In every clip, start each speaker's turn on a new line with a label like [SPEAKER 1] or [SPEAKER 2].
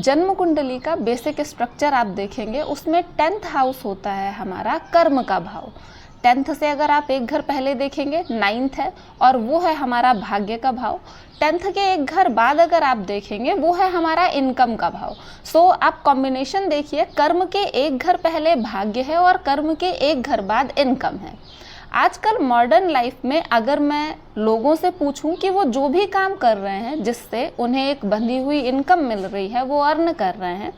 [SPEAKER 1] जन्म कुंडली का बेसिक स्ट्रक्चर आप देखेंगे, उसमें 10th हाउस होता है हमारा कर्म का भाव। 10th से अगर आप एक घर पहले देखेंगे 9th है, और वो है हमारा भाग्य का भाव। 10th के एक घर बाद अगर आप देखेंगे वो है हमारा इनकम का भाव। सो आप कॉम्बिनेशन देखिए, कर्म के एक घर पहले भाग्य है और कर्म के एक घर बाद इनकम है। आजकल मॉडर्न लाइफ में अगर मैं लोगों से पूछूं कि वो जो भी काम कर रहे हैं जिससे उन्हें एक बंधी हुई इनकम मिल रही है, वो अर्न कर रहे हैं,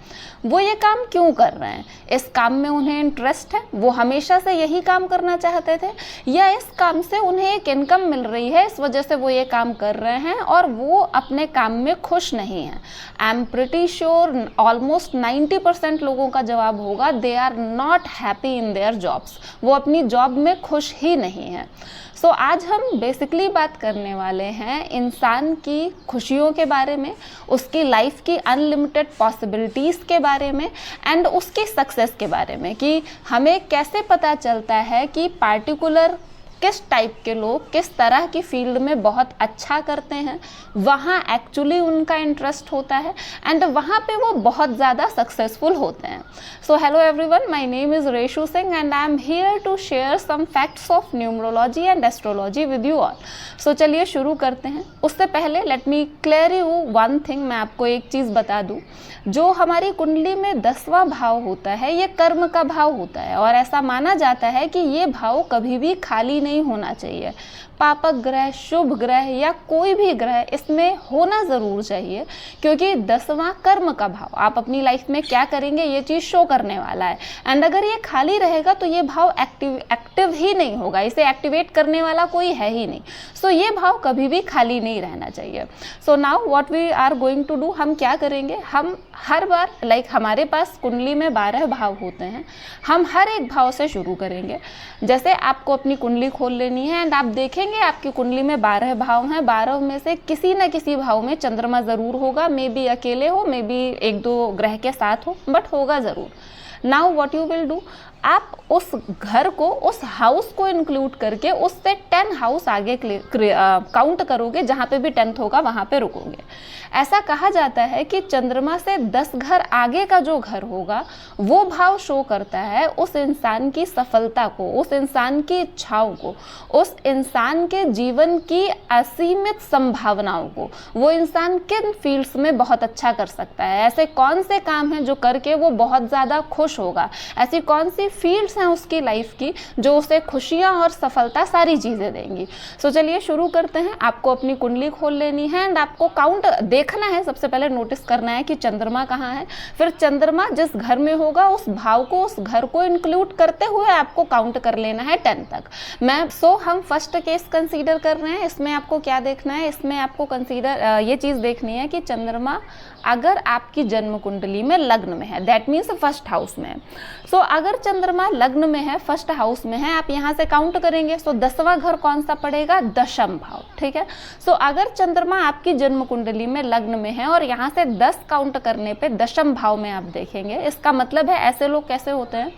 [SPEAKER 1] वो ये काम क्यों कर रहे हैं? इस काम में उन्हें इंटरेस्ट है, वो हमेशा से यही काम करना चाहते थे, या इस काम से उन्हें एक इनकम मिल रही है इस वजह से वो ये काम कर रहे हैं और वो अपने काम में खुश नहीं हैं? I am pretty sure almost 90% लोगों का जवाब होगा they are not happy in their jobs. वो अपनी जॉब में खुश ही नहीं है। सो आज हम बेसिकली बात करने वाले हैं इंसान की खुशियों के बारे में, उसकी लाइफ की अनलिमिटेड पॉसिबिलिटीज़ के बारे में एंड उसकी सक्सेस के बारे में, कि हमें कैसे पता चलता है कि पार्टिकुलर किस टाइप के लोग किस तरह की फील्ड में बहुत अच्छा करते हैं, वहाँ एक्चुअली उनका इंटरेस्ट होता है एंड वहाँ पे वो बहुत ज़्यादा सक्सेसफुल होते हैं। So hello everyone, my name is Reshu Singh and I am here to share some facts of numerology and astrology with you all. So चलिए शुरू करते हैं। उससे पहले let me clear you one thing, मैं आपको एक चीज़ बता दूँ। जो हमारी कुंडली में 10वां भाव होता है ये कर्म का भाव होता है, और ऐसा माना जाता है कि ये भाव कभी भी खाली नहीं होना चाहिए। पापक ग्रह, शुभ ग्रह या कोई भी ग्रह इसमें होना ज़रूर चाहिए, क्योंकि 10वां कर्म का भाव, आप अपनी लाइफ में क्या करेंगे ये चीज़ शो करने वाला है। एंड अगर ये खाली रहेगा तो ये भाव एक्टिव ही नहीं होगा, इसे एक्टिवेट करने वाला कोई है ही नहीं। सो ये भाव कभी भी खाली नहीं रहना चाहिए। So now what we are going to do, हम क्या करेंगे, हम हर बार हमारे पास कुंडली में 12 भाव होते हैं, हम हर एक भाव से शुरू करेंगे। जैसे आपको अपनी कुंडली खोल लेनी है एंड आप देखेंगे आपकी कुंडली में 12 भाव हैं, 12 में से किसी न किसी भाव में चंद्रमा ज़रूर होगा, मे बी अकेले हो, मे बी 1-2 ग्रह के साथ हो, बट होगा ज़रूर। Now what you will do, आप उस घर को, उस हाउस को इंक्लूड करके उससे 10 हाउस आगे काउंट करोगे, जहाँ पे भी 10th होगा वहाँ पे रुकोगे। ऐसा कहा जाता है कि चंद्रमा से 10 घर आगे का जो घर होगा वो भाव शो करता है उस इंसान की सफलता को, उस इंसान की इच्छाओं को, उस इंसान के जीवन की असीमित संभावनाओं को। वो इंसान किन फील्ड्स में बहुत अच्छा कर सकता है, ऐसे कौन से काम हैं जो करके वो बहुत ज़्यादा खुश होगा, ऐसी कौन सी फील्ड्स हैं उसकी लाइफ की जो उसे खुशियां और सफलता सारी चीज़ें देंगी। सो चलिए शुरू करते हैं। आपको अपनी कुंडली खोल लेनी है एंड आपको काउंट देखना है। सबसे पहले नोटिस करना है कि चंद्रमा कहाँ है, फिर चंद्रमा जिस घर में होगा उस भाव को, उस घर को इंक्लूड करते हुए आपको काउंट कर लेना है 10 तक। हम फर्स्ट केस कंसीडर कर रहे हैं। इसमें आपको क्या देखना है, इसमें आपको ये चीज़ देखनी है कि चंद्रमा अगर आपकी जन्म कुंडली में लग्न में है, दैट मीन्स फर्स्ट हाउस में है। सो अगर चंद्रमा लग्न में है, फर्स्ट हाउस में है, आप यहाँ से काउंट करेंगे। सो 10वां घर कौन सा पड़ेगा, दशम भाव, ठीक है। सो अगर चंद्रमा आपकी जन्म कुंडली में लग्न में है और यहाँ से 10 काउंट करने पे दशम भाव में आप देखेंगे, इसका मतलब है ऐसे लोग कैसे होते हैं,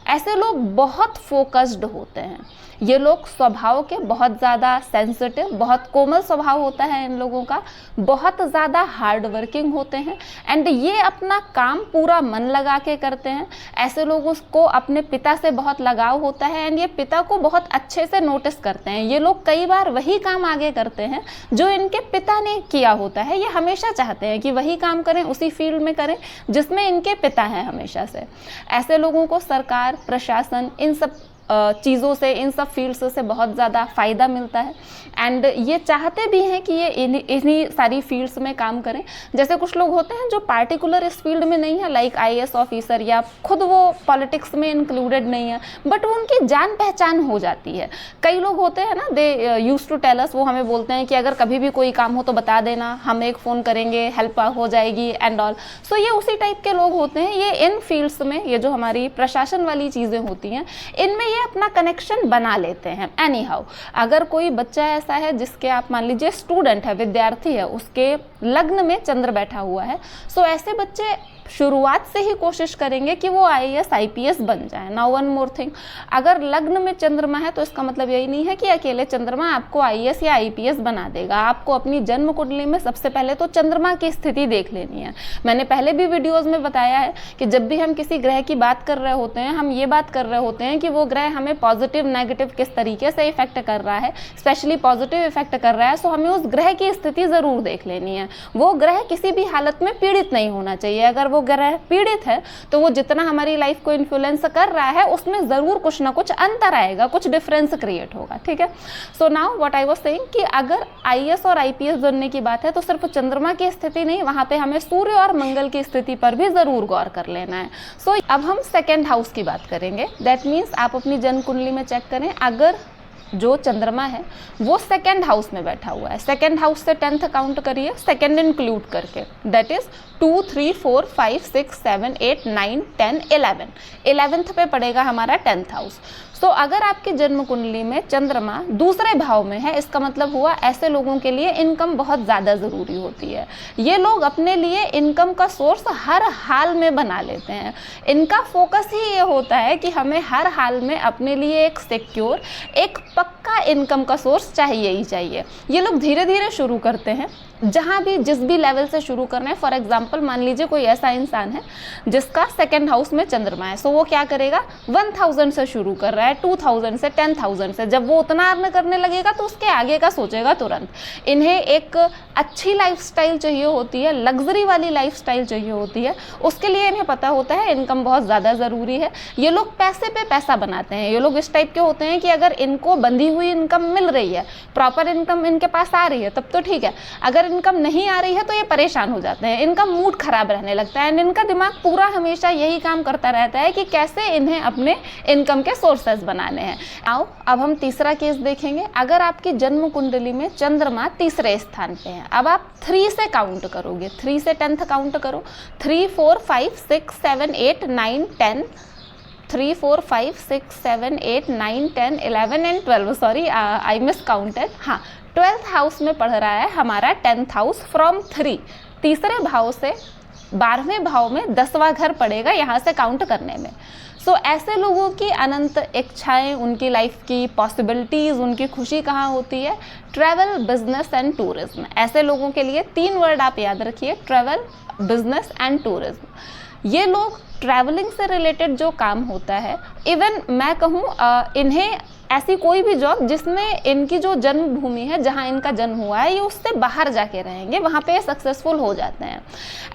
[SPEAKER 1] ऐसे लोग बहुत फोकस्ड होते हैं। ये लोग स्वभाव के बहुत ज़्यादा सेंसिटिव, बहुत कोमल स्वभाव होता है इन लोगों का, बहुत ज़्यादा हार्ड वर्किंग होते हैं एंड ये अपना काम पूरा मन लगा के करते हैं। ऐसे लोगों को अपने पिता से बहुत लगाव होता है एंड ये पिता को बहुत अच्छे से नोटिस करते हैं। ये लोग कई बार वही काम आगे करते हैं जो इनके पिता ने किया होता है। ये हमेशा चाहते हैं कि वही काम करें, उसी फील्ड में करें जिसमें इनके पिता हैं हमेशा से। ऐसे लोगों को सरकार, प्रशासन, इन सब चीज़ों से, इन सब फील्ड्स से बहुत ज़्यादा फ़ायदा मिलता है एंड ये चाहते भी हैं कि ये इन्हीं सारी फील्ड्स में काम करें। जैसे कुछ लोग होते हैं जो पार्टिकुलर इस फील्ड में नहीं है, लाइक IAS ऑफिसर, या खुद वो पॉलिटिक्स में इंक्लूडेड नहीं है, बट वो उनकी जान पहचान हो जाती है। कई लोग होते हैं ना, they used to tell us, वो हमें बोलते हैं कि अगर कभी भी कोई काम हो तो बता देना, हम एक फ़ोन करेंगे, हेल्प हो जाएगी एंड ऑल। सो ये उसी टाइप के लोग होते हैं। ये इन फील्ड्स में, ये जो हमारी प्रशासन वाली चीज़ें होती हैं, इनमें ये अपना कनेक्शन बना लेते हैं। एनी हाउ, अगर कोई बच्चा ऐसा है जिसके, आप मान लीजिए स्टूडेंट है, विद्यार्थी है, उसके लग्न में चंद्र बैठा हुआ है। सो ऐसे बच्चे शुरुआत से ही कोशिश करेंगे कि वो IAS IPS बन जाए। नाउ वन मोर थिंग, अगर लग्न में चंद्रमा है तो इसका मतलब यही नहीं है कि अकेले चंद्रमा आपको IAS या IPS बना देगा। आपको अपनी जन्म कुंडली में सबसे पहले तो चंद्रमा की स्थिति देख लेनी है। मैंने पहले भी वीडियोस में बताया है कि जब भी हम किसी ग्रह की बात कर रहे होते हैं, हम ये बात कर रहे होते हैं कि वो ग्रह हमें पॉजिटिव नेगेटिव किस तरीके से इफेक्ट कर रहा है, स्पेशली पॉजिटिव इफेक्ट कर रहा है, सो हमें उस ग्रह की स्थिति ज़रूर देख लेनी है। वो ग्रह किसी भी हालत में पीड़ित नहीं होना चाहिए। अगर वो ग्रह पीड़ित है तो वो जितना हमारी लाइफ को इन्फ्लुएंस कर रहा है उसमें ज़रूर कुछ ना कुछ अंतर आएगा, कुछ डिफरेंस क्रिएट होगा, ठीक है। सो now what I was saying कि अगर IAS और IPS बनने की बात है तो सिर्फ चंद्रमा की स्थिति नहीं, वहाँ पे हमें सूर्य और मंगल की स्थिति पर भी ज़रूर गौर कर लेना है। सो अब हम सेकेंड हाउस की बात करेंगे। दैट मीन्स आप अपनी जन्म कुंडली में चेक करें, अगर जो चंद्रमा है वो सेकेंड हाउस में बैठा हुआ है, सेकेंड हाउस से 10th काउंट करिए, सेकेंड इंक्लूड करके, दैट इज 2, 3, 4, 5, 6, 7, 8, 9, 10, 11, 11th पे पड़ेगा हमारा 10th हाउस। सो अगर आपकी जन्म कुंडली में चंद्रमा दूसरे भाव में है, इसका मतलब हुआ ऐसे लोगों के लिए इनकम बहुत ज़्यादा ज़रूरी होती है। ये लोग अपने लिए इनकम का सोर्स हर हाल में बना लेते हैं। इनका फोकस ही ये होता है कि हमें हर हाल में अपने लिए एक सिक्योर, एक पक्का इनकम का सोर्स चाहिए ही चाहिए। ये लोग धीरे धीरे शुरू करते हैं, जहाँ भी जिस भी लेवल से शुरू करना है। फॉर एग्जाम्पल मान लीजिए कोई ऐसा इंसान है जिसका सेकेंड हाउस में चंद्रमा है, सो वो क्या करेगा, 1000 से शुरू कर रहा है, 2000 से, 10,000 से। जब वो उतना अर्न करने लगेगा तो उसके आगे का सोचेगा तुरंत। इन्हें एक अच्छी लाइफस्टाइल चाहिए होती है, लग्जरी वाली लाइफस्टाइल चाहिए होती है, उसके लिए इन्हें पता होता है इनकम बहुत ज़्यादा ज़रूरी है। ये लोग पैसे पे पैसा बनाते हैं। ये लोग इस टाइप के होते हैं कि अगर इनको बंधी हुई इनकम मिल रही है, प्रॉपर इनकम इनके पास आ रही है तब तो ठीक है, अगर इनकम नहीं आ रही है तो ये परेशान हो जाते हैं, इनका मूड खराब रहने लगता है एंड इनका दिमाग पूरा हमेशा यही काम करता रहता है कि कैसे इन्हें अपने इनकम के सोर्सेज बनाने हैं। आओ अब हम तीसरा केस देखेंगे। अगर आपकी जन्म कुंडली में चंद्रमा तीसरे स्थान पे है, अब आप 3 से काउंट करोगे, 3 से 10th काउंट करो, 3, 4, 5, 6, 7, 8, 9, 10, 3, 4, 5, 6, 7, 8, 9, 10, 11 and 12, sorry I miss counted. हाँ, 12th हाउस में पढ़ रहा है हमारा 10th हाउस फ्रॉम 3, तीसरे भाव से 12वें भाव में 10वां घर पड़ेगा यहाँ से काउंट करने में। सो ऐसे लोगों की अनंत इच्छाएं, उनकी लाइफ की पॉसिबिलिटीज़, उनकी खुशी कहाँ होती है, ट्रैवल, बिजनेस एंड टूरिज्म। ऐसे लोगों के लिए 3 वर्ड आप याद रखिए, ट्रैवल, बिजनेस एंड टूरिज्म। ये लोग ट्रैवलिंग से रिलेटेड जो काम होता है, इवन मैं कहूँ इन्हें ऐसी कोई भी जॉब जिसमें इनकी जो जन्मभूमि है, जहाँ इनका जन्म हुआ है, ये उससे बाहर जाके रहेंगे, वहाँ पे सक्सेसफुल हो जाते हैं।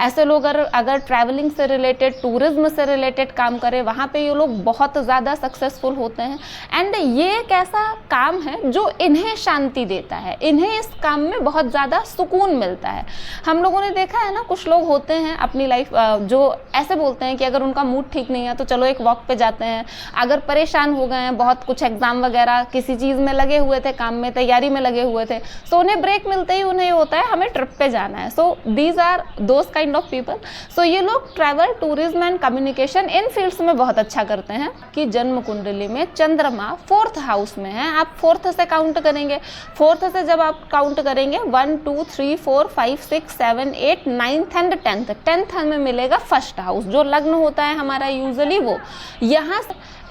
[SPEAKER 1] ऐसे लोग अगर ट्रैवलिंग से रिलेटेड, टूरिज्म से रिलेटेड काम करें, वहाँ पे ये लोग बहुत ज़्यादा सक्सेसफुल होते हैं। एंड ये एक ऐसा काम है जो इन्हें शांति देता है, इन्हें इस काम में बहुत ज़्यादा सुकून मिलता है। हम लोगों ने देखा है ना, कुछ लोग होते हैं अपनी लाइफ जो ऐसे बोलते हैं कि अगर उनका मूड ठीक नहीं है तो चलो एक वॉक पे जाते हैं। अगर परेशान हो गए हैं, बहुत कुछ एग्जाम वगैरह किसी चीज़ में लगे हुए थे, काम में तैयारी में लगे हुए थे, सो उन्हें ब्रेक मिलते ही उन्हें होता है हमें ट्रिप पे जाना है। So these are those kind of people. So ये लोग ट्रैवल, टूरिज्म एंड कम्युनिकेशन इन फील्ड्स में बहुत अच्छा करते हैं। कि जन्म कुंडली में चंद्रमा 4th हाउस में है, आप 4th से काउंट करेंगे। 4th से जब आप काउंट करेंगे 1, 2, 3, 4, 5, 6, 7, 8, 9th एंड 10th, 10th हमें मिलेगा 1st हाउस, जो लग्न होता है हमारा यूजुअली वो। यहाँ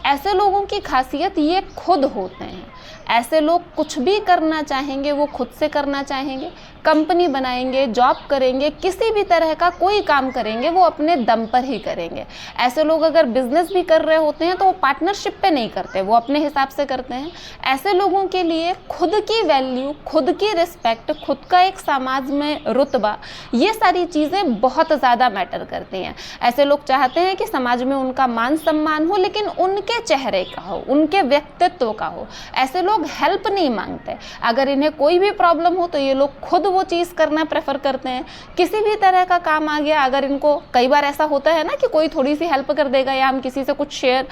[SPEAKER 1] ऐसे लोगों की खासियत ये खुद होते हैं। ऐसे लोग कुछ भी करना चाहेंगे वो खुद से करना चाहेंगे, कंपनी बनाएंगे, जॉब करेंगे, किसी भी तरह का कोई काम करेंगे वो अपने दम पर ही करेंगे। ऐसे लोग अगर बिजनेस भी कर रहे होते हैं तो वो पार्टनरशिप पे नहीं करते, वो अपने हिसाब से करते हैं। ऐसे लोगों के लिए खुद की वैल्यू, खुद की रिस्पेक्ट, खुद का एक समाज में रुतबा, ये सारी चीज़ें बहुत ज़्यादा मैटर करती हैं। ऐसे लोग चाहते हैं कि समाज में उनका मान सम्मान हो, लेकिन उनके चेहरे का हो, उनके व्यक्तित्व का हो। ऐसे लोग हेल्प नहीं मांगते। अगर इन्हें कोई भी प्रॉब्लम हो तो ये लोग खुद वो चीज़ करना प्रेफर करते हैं। किसी भी तरह का काम आ गया, अगर इनको, कई बार ऐसा होता है ना कि कोई थोड़ी सी हेल्प कर देगा या हम किसी से कुछ शेयर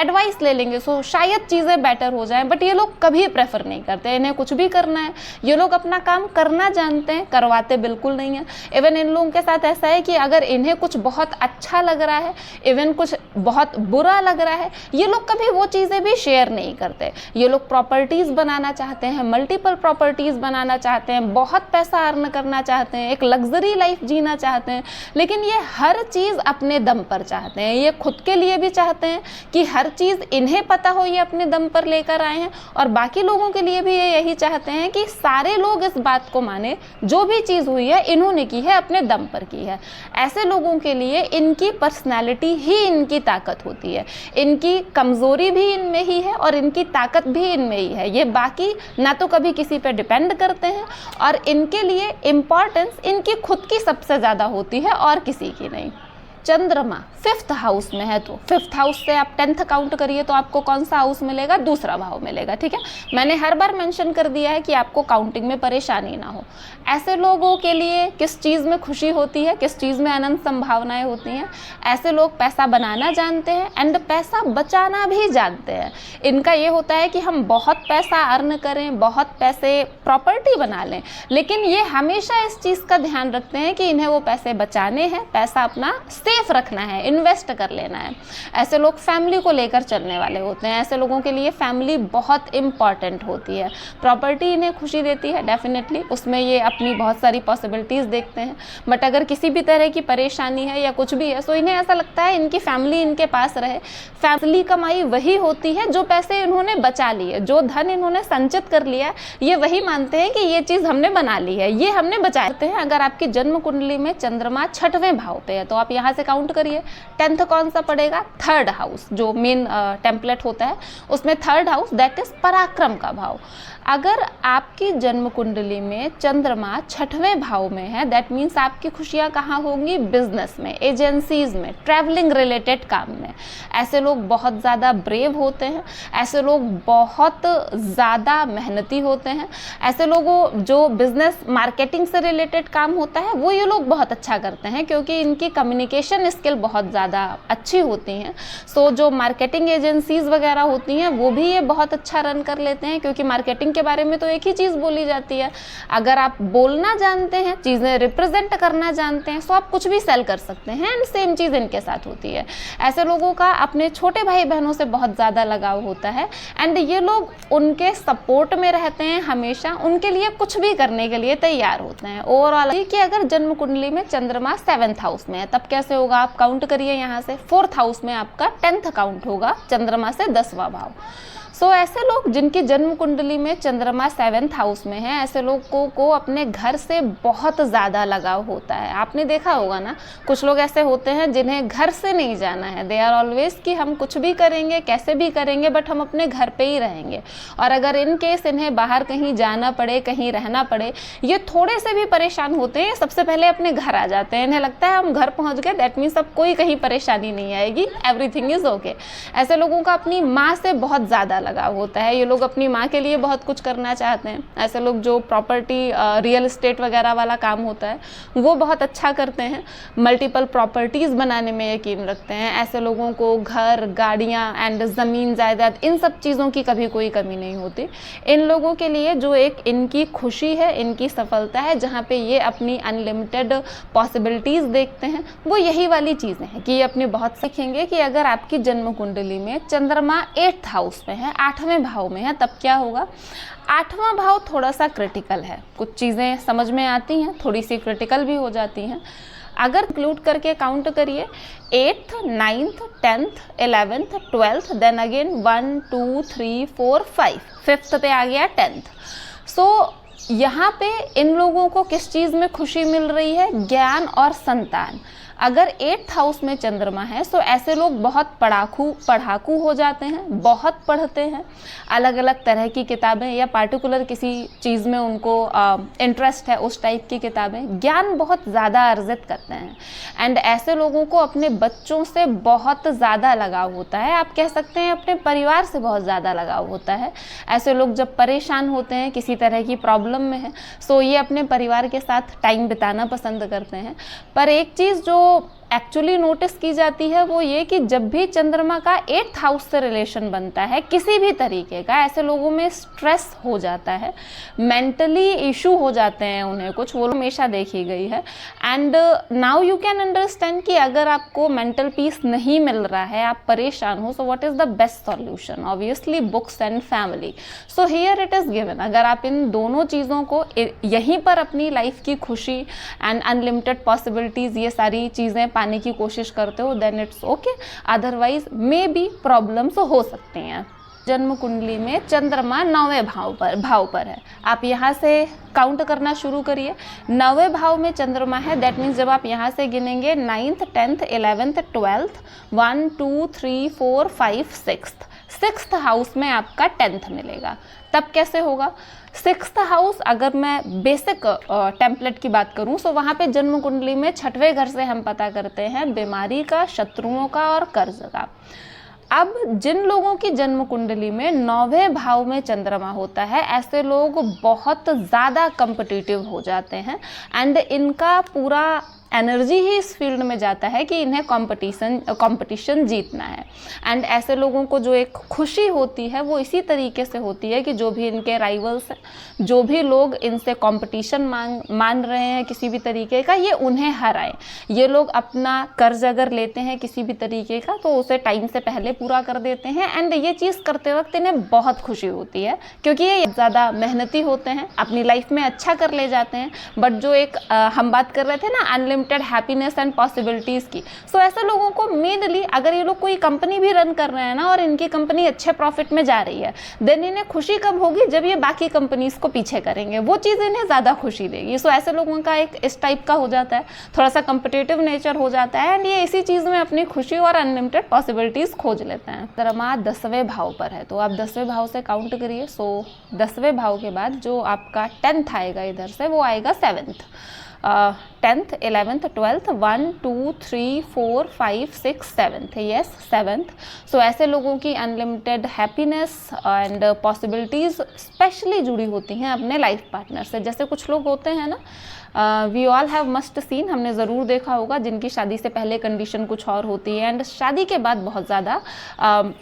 [SPEAKER 1] एडवाइस ले लेंगे सो शायद चीज़ें बेटर हो जाएं, बट ये लोग कभी प्रेफर नहीं करते। इन्हें कुछ भी करना है, ये लोग अपना काम करना जानते हैं, करवाते बिल्कुल नहीं है। इवन इन लोगों के साथ ऐसा है कि अगर इन्हें कुछ बहुत अच्छा लग रहा है, इवन कुछ बहुत बुरा लग रहा है, ये लोग कभी वो चीज़ें भी शेयर नहीं करते। ये लोग प्रॉपर्टीज़ बनाना चाहते हैं, मल्टीपल प्रॉपर्टीज़ बनाना चाहते हैं, बहुत पैसा अर्न करना चाहते हैं, एक लग्जरी लाइफ जीना चाहते हैं, लेकिन ये हर चीज़ अपने दम पर चाहते हैं। ये खुद के लिए भी चाहते हैं कि हर चीज़ इन्हें पता हो, ये अपने दम पर लेकर आए हैं, और बाकी लोगों के लिए भी ये यही चाहते हैं कि सारे लोग इस बात को माने जो भी चीज़ हुई है इन्होंने की है, अपने दम पर की है। ऐसे लोगों के लिए इनकी पर्सनैलिटी ही इनकी ताकत होती है, इनकी कमज़ोरी भी इनमें ही है और इनकी ताकत भी इनमें ही है। ये बाकी ना तो कभी किसी पे डिपेंड करते हैं, और इनके लिए इम्पॉर्टेंस इनकी खुद की सबसे ज़्यादा होती है और किसी की नहीं। चंद्रमा 5th हाउस में है, तो 5th हाउस से आप 10th काउंट करिए तो आपको कौन सा हाउस मिलेगा? दूसरा भाव मिलेगा। ठीक है, मैंने हर बार मेंशन कर दिया है कि आपको काउंटिंग में परेशानी ना हो। ऐसे लोगों के लिए किस चीज़ में खुशी होती है, किस चीज़ में अनंत संभावनाएं होती हैं? ऐसे लोग पैसा बनाना जानते हैं एंड पैसा बचाना भी जानते हैं। इनका ये होता है कि हम बहुत पैसा अर्न करें, बहुत पैसे प्रॉपर्टी बना लें, लेकिन ये हमेशा इस चीज़ का ध्यान रखते हैं कि इन्हें वो पैसे बचाने हैं, पैसा अपना सेफ रखना है, इन्वेस्ट कर लेना है। ऐसे लोग फैमिली को लेकर चलने वाले होते हैं। ऐसे लोगों के लिए फैमिली बहुत इंपॉर्टेंट होती है। प्रॉपर्टी इन्हें खुशी देती है डेफिनेटली, उसमें ये अपनी बहुत सारी पॉसिबिलिटीज़ देखते हैं, बट अगर किसी भी तरह की परेशानी है या कुछ भी है तो इन्हें ऐसा लगता है इनकी फैमिली इनके पास रहे। फैमिली कमाई वही होती है जो पैसे इन्होंने बचा लिए, जो धन इन्होंने संचित कर लिया, ये वही मानते हैं कि ये चीज़ हमने बना ली है, ये हमने बचाते हैं। अगर आपकी जन्म कुंडली में चंद्रमा 6वें भाव पे है तो आप यहाँ से काउंट करिए, 10th कौन सा पड़ेगा? 3rd हाउस, जो मेन टेम्पलेट होता है उसमें 3rd हाउस दैट इज पराक्रम का भाव। अगर आपकी जन्म कुंडली में चंद्रमा 6वें भाव में है दैट मीन्स आपकी खुशियाँ कहाँ होंगी? बिजनेस में, एजेंसीज में, ट्रैवलिंग रिलेटेड काम में। ऐसे लोग बहुत ज़्यादा ब्रेव होते हैं, ऐसे लोग बहुत ज़्यादा मेहनती होते हैं। ऐसे लोगों जो बिजनेस मार्केटिंग से रिलेटेड काम होता है वो ये लोग बहुत अच्छा करते हैं क्योंकि इनकी कम्युनिकेशन स्किल बहुत ज़्यादा अच्छी होती हैं। सो जो मार्केटिंग एजेंसीज वगैरह होती हैं वो भी ये बहुत अच्छा रन कर लेते हैं क्योंकि मार्केटिंग के बारे में तो एक ही चीज़ बोली जाती है। अगर आप बोलना जानते हैं, चीज़ें रिप्रेजेंट करना जानते हैं तो आप कुछ भी सेल कर सकते हैं एंड सेम चीज़ इनके साथ होती है। ऐसे लोगों का अपने छोटे भाई बहनों से बहुत ज़्यादा लगाव होता है एंड ये लोग उनके सपोर्ट में रहते हैं, हमेशा उनके लिए कुछ भी करने के लिए तैयार होते हैं। ओवरऑल कि अगर जन्म कुंडली में चंद्रमा 7th हाउस में है तब कैसे होगा? आप काउंट करिए यहाँ से, 4th हाउस में आपका 10th काउंट होगा, चंद्रमा से 10वां भाव। ऐसे लोग जिनकी जन्म कुंडली में चंद्रमा 7th हाउस में है, ऐसे लोगों को अपने घर से बहुत ज़्यादा लगाव होता है। आपने देखा होगा ना, कुछ लोग ऐसे होते हैं जिन्हें घर से नहीं जाना है, दे आर ऑलवेज कि हम कुछ भी करेंगे, कैसे भी करेंगे, बट हम अपने घर पे ही रहेंगे। और अगर इन केस इन्हें बाहर कहीं जाना पड़े, कहीं रहना पड़े, ये थोड़े से भी परेशान होते हैं, सबसे पहले अपने घर आ जाते हैं। इन्हें लगता है हम घर पहुँच गए, दैट मीन्स अब कोई कहीं परेशानी नहीं आएगी, एवरीथिंग इज़ ओके। ऐसे लोगों का अपनी माँ से बहुत ज़्यादा लगाव होता है, ये लोग अपनी माँ के लिए बहुत कुछ करना चाहते हैं। ऐसे लोग जो प्रॉपर्टी रियल एस्टेट वगैरह वाला काम होता है वो बहुत अच्छा करते हैं, मल्टीपल प्रॉपर्टीज़ बनाने में यकीन रखते हैं। ऐसे लोगों को घर, गाड़ियाँ एंड ज़मीन जायदाद इन सब चीज़ों की कभी कोई कमी नहीं होती। इन लोगों के लिए जो एक इनकी खुशी है, इनकी सफलता है, जहाँ पे ये अपनी अनलिमिटेड पॉसिबिलिटीज़ देखते हैं, वो यही वाली चीज़ें हैं कि ये अपने बहुत सीखेंगे कि अगर आपकी जन्म कुंडली में चंद्रमा 8th हाउस में है, 8वें भाव में है, तब क्या होगा? 8वां भाव थोड़ा सा क्रिटिकल है, कुछ चीज़ें समझ में आती हैं, थोड़ी सी क्रिटिकल भी हो जाती हैं। अगर इंक्लूड करके काउंट करिए 8th, 9th, 10th, 11th, 12th, then again 1 2 3 4 5, 5th पे आ गया 10th। यहाँ पे इन लोगों को किस चीज़ में खुशी मिल रही है? ज्ञान और संतान। अगर 8th हाउस में चंद्रमा है तो ऐसे लोग बहुत पढ़ाकू हो जाते हैं, बहुत पढ़ते हैं, अलग अलग तरह की किताबें या पार्टिकुलर किसी चीज़ में उनको इंटरेस्ट है, उस टाइप की किताबें, ज्ञान बहुत ज़्यादा अर्जित करते हैं। एंड ऐसे लोगों को अपने बच्चों से बहुत ज़्यादा लगाव होता है, आप कह सकते हैं अपने परिवार से बहुत ज़्यादा लगाव होता है। ऐसे लोग जब परेशान होते हैं, किसी तरह की प्रॉब्लम में है, ये अपने परिवार के साथ टाइम बिताना पसंद करते हैं। पर एक चीज़ जो एक्चुअली नोटिस की जाती है वो ये कि जब भी चंद्रमा का 8th हाउस से रिलेशन बनता है किसी भी तरीके का, ऐसे लोगों में स्ट्रेस हो जाता है, मेंटली इशू हो जाते हैं उन्हें कुछ, वो हमेशा देखी गई है। And now you can understand कि अगर आपको मेंटल पीस नहीं मिल रहा है, आप परेशान हो, so what is the best solution? Obviously books and family. So here it is given, अगर आप इन दोनों चीज़ों को यहीं पर अपनी लाइफ की खुशी एंड अनलिमिटेड पॉसिबिलिटीज़ ये सारी चीज़ें पाने की कोशिश करते हो, then it's okay. Otherwise maybe problems हो सकती हैं। जन्म कुंडली में चंद्रमा 9वें भाव पर है। आप यहाँ से काउंट करना शुरू करिए। 9वें भाव में चंद्रमा है, दैट मीन्स जब आप यहाँ से गिनेंगे 9th 10th 11th 12th 1 2 3 4 5 6th house में आपका 10th मिलेगा। तब कैसे होगा? 6th हाउस, अगर मैं बेसिक टेम्पलेट की बात करूं तो वहाँ पे जन्म कुंडली में 6वें घर से हम पता करते हैं बीमारी का, शत्रुओं का और कर्ज का। अब जिन लोगों की जन्म कुंडली में 9वें भाव में चंद्रमा होता है, ऐसे लोग बहुत ज़्यादा कम्पिटिटिव हो जाते हैं एंड इनका पूरा एनर्जी ही इस फील्ड में जाता है कि इन्हें कंपटीशन जीतना है। एंड ऐसे लोगों को जो एक खुशी होती है वो इसी तरीके से होती है कि जो भी इनके राइवल्स हैं, जो भी लोग इनसे कंपटीशन मान रहे हैं किसी भी तरीके का, ये उन्हें हराएं। ये लोग अपना कर्ज अगर लेते हैं किसी भी तरीके का तो उसे टाइम से पहले पूरा कर देते हैं। एंड ये चीज़ करते वक्त इन्हें बहुत खुशी होती है क्योंकि ये ज़्यादा मेहनती होते हैं, अपनी लाइफ में अच्छा कर ले जाते हैं। बट जो एक हम बात कर रहे थे ना अनलिमिटेड हैप्पीनेस एंड पॉसिबिलिटीज़ की, सो ऐसे लोगों को मेनली, अगर ये लोग कोई कंपनी भी रन कर रहे हैं ना और इनकी कंपनी अच्छे प्रॉफिट में जा रही है, देन इन्हें खुशी कब होगी? जब ये बाकी कंपनीज को पीछे करेंगे, वो चीज़ इन्हें ज़्यादा खुशी देगी। सो ऐसे लोगों का एक इस टाइप का हो जाता है, थोड़ा सा कंपिटिटिव नेचर हो जाता है एंड ये इसी चीज़ में अपनी खुशी और अनलिमिटेड पॉसिबिलिटीज़ खोज लेते हैं। चंद्रमा 10वें भाव पर है तो आप 10वें भाव से काउंट करिए। सो 10वें भाव के बाद जो आपका 10th आएगा इधर से, वो आएगा 7th 10th 11th 12th 1 2 3 4 5 6 7th, yes 7th। सो ऐसे लोगों की unlimited happiness and possibilities specially जुड़ी होती हैं अपने लाइफ पार्टनर से। जैसे कुछ लोग होते हैं ना, we all have must seen, हमने ज़रूर देखा होगा, जिनकी शादी से पहले कंडीशन कुछ और होती है एंड शादी के बाद बहुत ज़्यादा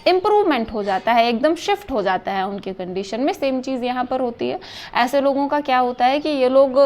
[SPEAKER 1] इम्प्रूवमेंट हो जाता है, एकदम शिफ्ट हो जाता है उनकी कंडीशन में। सेम चीज़ यहाँ पर होती है। ऐसे लोगों का क्या होता है कि ये लोग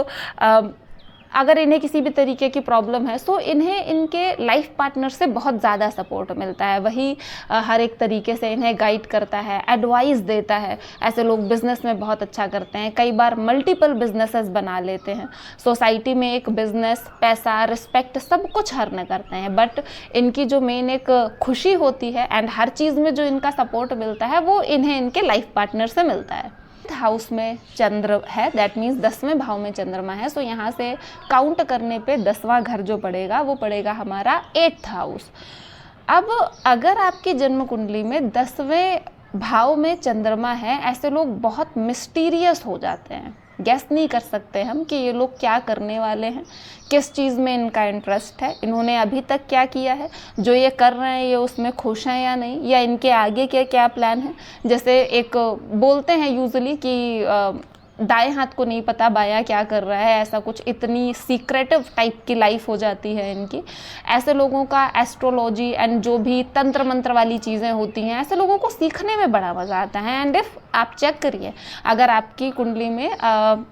[SPEAKER 1] अगर इन्हें किसी भी तरीके की प्रॉब्लम है तो इन्हें इनके लाइफ पार्टनर से बहुत ज़्यादा सपोर्ट मिलता है। वही हर एक तरीके से इन्हें गाइड करता है, एडवाइस देता है। ऐसे लोग बिजनेस में बहुत अच्छा करते हैं, कई बार मल्टीपल बिजनेसेस बना लेते हैं। सोसाइटी में एक बिजनेस, पैसा, रिस्पेक्ट सब कुछ अर्न करते हैं। बट इनकी जो मेन एक खुशी होती है एंड हर चीज़ में जो इनका सपोर्ट मिलता है वो इन्हें इनके लाइफ पार्टनर से मिलता है। हाउस में चंद्र है, दैट मीन्स 10वें भाव में चंद्रमा है। सो यहाँ से काउंट करने पे 10वां घर जो पड़ेगा वो पड़ेगा हमारा 8th हाउस। अब अगर आपकी जन्म कुंडली में 10वें भाव में चंद्रमा है, ऐसे लोग बहुत मिस्टीरियस हो जाते हैं। गेस नहीं कर सकते हम कि ये लोग क्या करने वाले हैं, किस चीज़ में इनका इंटरेस्ट है, इन्होंने अभी तक क्या किया है, जो ये कर रहे हैं ये उसमें खुश हैं या नहीं, या इनके आगे क्या क्या प्लान है। जैसे एक बोलते हैं यूजुअली कि दाएं हाथ को नहीं पता बायां क्या कर रहा है, ऐसा कुछ, इतनी सीक्रेटिव टाइप की लाइफ हो जाती है इनकी। ऐसे लोगों का एस्ट्रोलॉजी एंड जो भी तंत्र मंत्र वाली चीज़ें होती हैं, ऐसे लोगों को सीखने में बड़ा मज़ा आता है। एंड इफ़ आप चेक करिए, अगर आपकी कुंडली में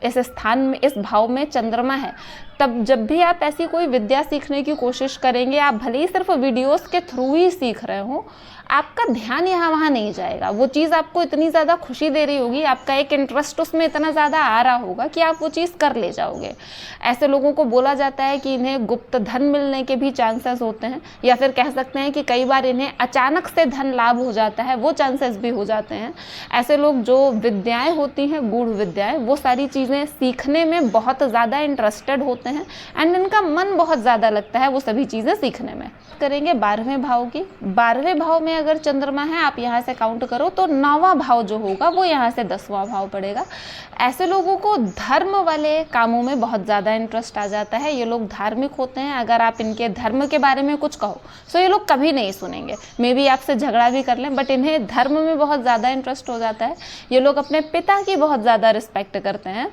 [SPEAKER 1] इस स्थान में, इस भाव में चंद्रमा है, तब जब भी आप ऐसी कोई विद्या सीखने की कोशिश करेंगे, आप भले ही सिर्फ वीडियोस के थ्रू ही सीख रहे हो, आपका ध्यान यहाँ वहाँ नहीं जाएगा। वो चीज़ आपको इतनी ज़्यादा खुशी दे रही होगी, आपका एक इंटरेस्ट उसमें इतना ज़्यादा आ रहा होगा कि आप वो चीज़ कर ले जाओगे। ऐसे लोगों को बोला जाता है कि इन्हें गुप्त धन मिलने के भी चांसेस होते हैं, या फिर कह सकते हैं कि कई बार इन्हें अचानक से धन लाभ हो जाता है, वो चांसेस भी हो जाते हैं। ऐसे लोग जो विद्याएँ होती हैं, गूढ़ विद्याएँ, वो सारी चीज़ें सीखने में बहुत ज़्यादा इंटरेस्टेड होते हैं एंड इनका मन बहुत ज़्यादा लगता है वो सभी चीज़ें सीखने में। करेंगे 12वें भाव की। 12वें भाव में अगर चंद्रमा है, आप यहाँ से काउंट करो तो 9वां भाव जो होगा वो यहाँ से 10वां भाव पड़ेगा। ऐसे लोगों को धर्म वाले कामों में बहुत ज़्यादा इंटरेस्ट आ जाता है। ये लोग धार्मिक होते हैं। अगर आप इनके धर्म के बारे में कुछ कहो तो ये लोग कभी नहीं सुनेंगे, मे बी आपसे झगड़ा भी कर लें, बट इन्हें धर्म में बहुत ज़्यादा इंटरेस्ट हो जाता है। ये लोग अपने पिता की बहुत ज़्यादा रिस्पेक्ट करते हैं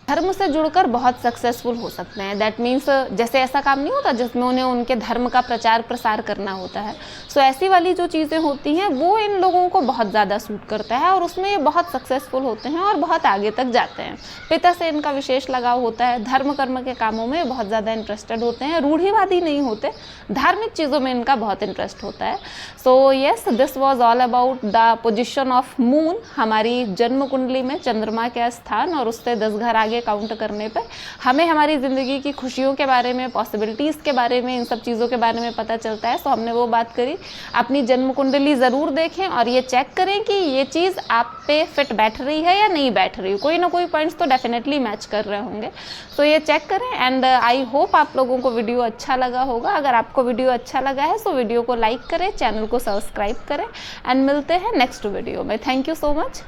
[SPEAKER 1] धर्म से जुड़कर बहुत सक्सेसफुल हो सकते हैं। दैट मीन्स जैसे ऐसा काम नहीं होता जिसमें उन्हें उनके धर्म का प्रचार प्रसार करना होता है, सो ऐसी वाली जो चीज़ें होती हैं वो इन लोगों को बहुत ज़्यादा सूट करता है और उसमें ये बहुत सक्सेसफुल होते हैं और बहुत आगे तक जाते हैं। पिता से इनका विशेष लगाव होता है, धर्म कर्म के कामों में बहुत ज़्यादा इंटरेस्टेड होते हैं, रूढ़िवादी नहीं होते, धार्मिक चीज़ों में इनका बहुत इंटरेस्ट होता है। So yes, this was all about the position of moon, हमारी जन्म कुंडली में चंद्रमा का स्थान और उससे 10 घर आगे काउंट करने पर हमें हमारी ज़िंदगी की खुशियों के बारे में, पॉसिबिलिटीज़ के बारे में, इन सब चीज़ों के बारे में पता चलता है। सो हमने वो बात करी। अपनी जन्म कुंडली ज़रूर देखें और ये चेक करें कि ये चीज़ आप पे फिट बैठ रही है या नहीं बैठ रही। कोई ना कोई पॉइंट्स तो डेफिनेटली मैच कर रहे होंगे, सो ये चेक करें। एंड आई होप आप लोगों को वीडियो अच्छा लगा होगा। अगर आपको वीडियो अच्छा लगा है सो वीडियो को लाइक करें, चैनल को सब्सक्राइब करें एंड मिलते हैं नेक्स्ट वीडियो में। Thank you so much.